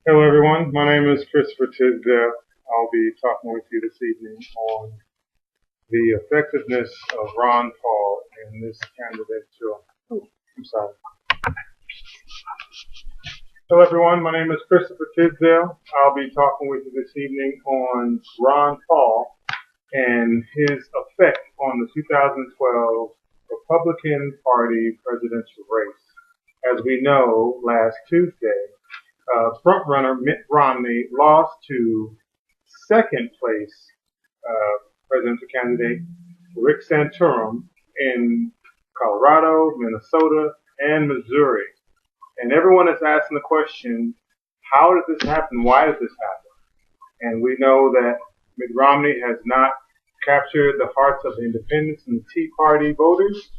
Hello, everyone. My name is Christopher Tisdale. I'll be talking with you this evening on the effectiveness of Ron Paul in this candidature. I'm sorry. Hello, everyone. My name is Christopher Tisdale. I'll be talking with you this evening on Ron Paul and his effect on the 2012 Republican Party presidential race. As we know, last Tuesday, frontrunner Mitt Romney lost to second place presidential candidate Rick Santorum in Colorado, Minnesota, and Missouri. And everyone is asking the question, how did this happen? Why did this happen? And we know that Mitt Romney has not captured the hearts of the independents and the Tea Party voters.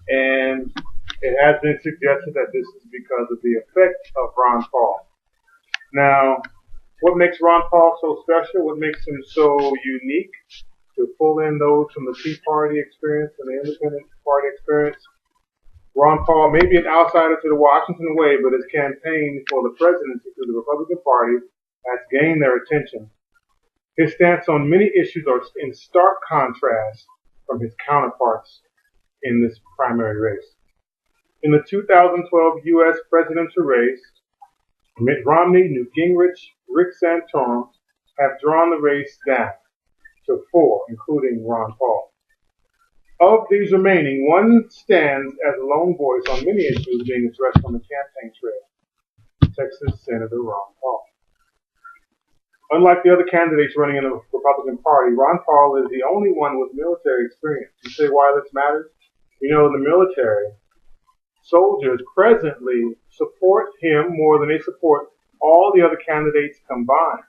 And it has been suggested that this is because of the effect of Ron Paul. Now, what makes Ron Paul so special? What makes him so unique to pull in those from the Tea Party experience and the Independent Party experience? Ron Paul may be an outsider to the Washington way, but his campaign for the presidency through the Republican Party has gained their attention. His stance on many issues are in stark contrast from his counterparts in this primary race. In the 2012 U.S. presidential race, Mitt Romney, Newt Gingrich, Rick Santorum have drawn the race down to 4, including Ron Paul. Of these remaining, one stands as a lone voice on many issues being addressed on the campaign trail, Texas Senator Ron Paul. Unlike the other candidates running in the Republican Party, Ron Paul is the only one with military experience. You say why this matters? You know, in the military, soldiers presently support him more than they support all the other candidates combined.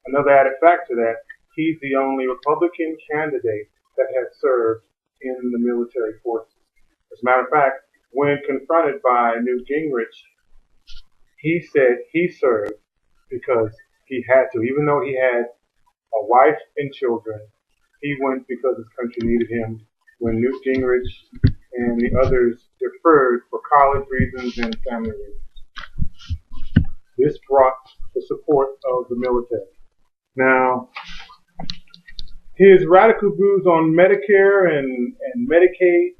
Another added fact to that, he's the only Republican candidate that has served in the military forces. As a matter of fact, when confronted by Newt Gingrich, he said he served because he had to. Even though he had a wife and children, he went because his country needed him when Newt Gingrich and the others deferred for college reasons and family reasons. This brought the support of the military. Now, his radical views on Medicare and Medicaid,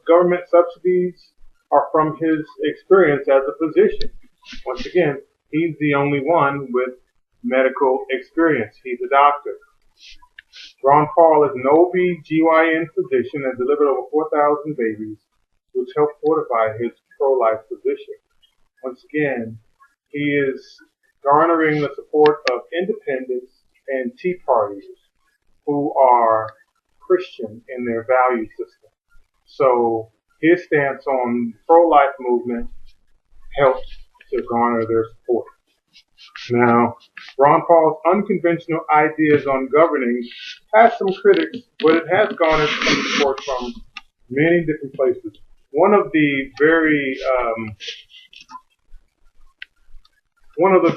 government subsidies, are from his experience as a physician. Once again, he's the only one with medical experience. He's a doctor. Ron Paul is an OB/GYN physician and delivered over 4,000 babies, which helped fortify his pro-life position. Once again, he is garnering the support of independents and Tea Partiers who are Christian in their value system. So his stance on pro-life movement helped to garner their support. Now, Ron Paul's unconventional ideas on governing has some critics, but it has garnered some support from many different places. One of the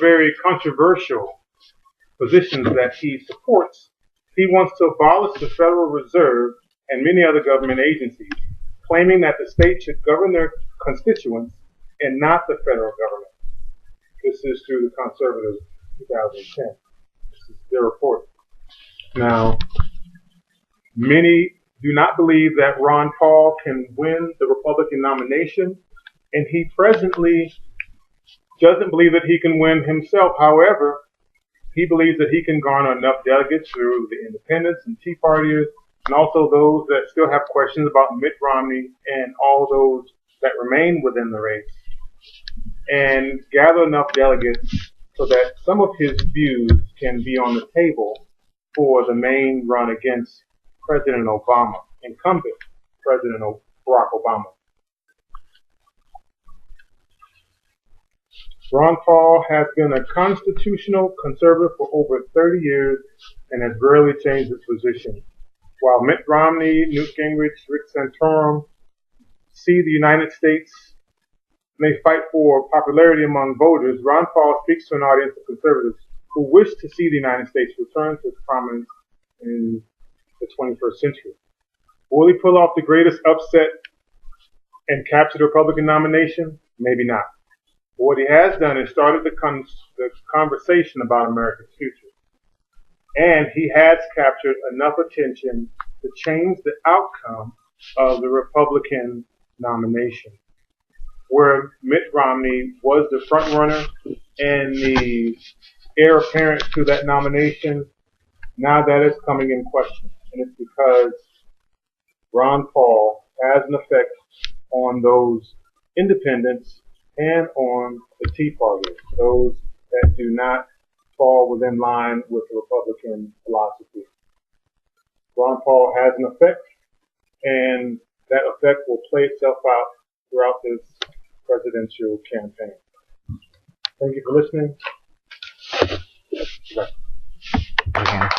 very controversial positions that he supports, he wants to abolish the Federal Reserve and many other government agencies, claiming that the state should govern their constituents and not the federal government. This is through the Conservative 2010. This is their report. Now, many do not believe that Ron Paul can win the Republican nomination, and he presently doesn't believe that he can win himself. However, he believes that he can garner enough delegates through the independents and Tea Partiers, and also those that still have questions about Mitt Romney and all those that remain within the race, and gather enough delegates so that some of his views can be on the table for the main run against President Obama, incumbent President Barack Obama. Ron Paul has been a constitutional conservative for over 30 years and has rarely changed his position. While Mitt Romney, Newt Gingrich, Rick Santorum see the United States may fight for popularity among voters, Ron Paul speaks to an audience of conservatives who wish to see the United States return to its prominence in the 21st century. Will he pull off the greatest upset and capture the Republican nomination? Maybe not. What he has done is started the conversation about America's future. And he has captured enough attention to change the outcome of the Republican nomination, where Mitt Romney was the front runner and the heir apparent to that nomination. Now that is coming in question, and it's because Ron Paul has an effect on those independents and on the Tea Party, those that do not fall within line with the Republican philosophy. Ron Paul has an effect, and that effect will play itself out throughout this presidential campaign. Thank you for listening. Bye.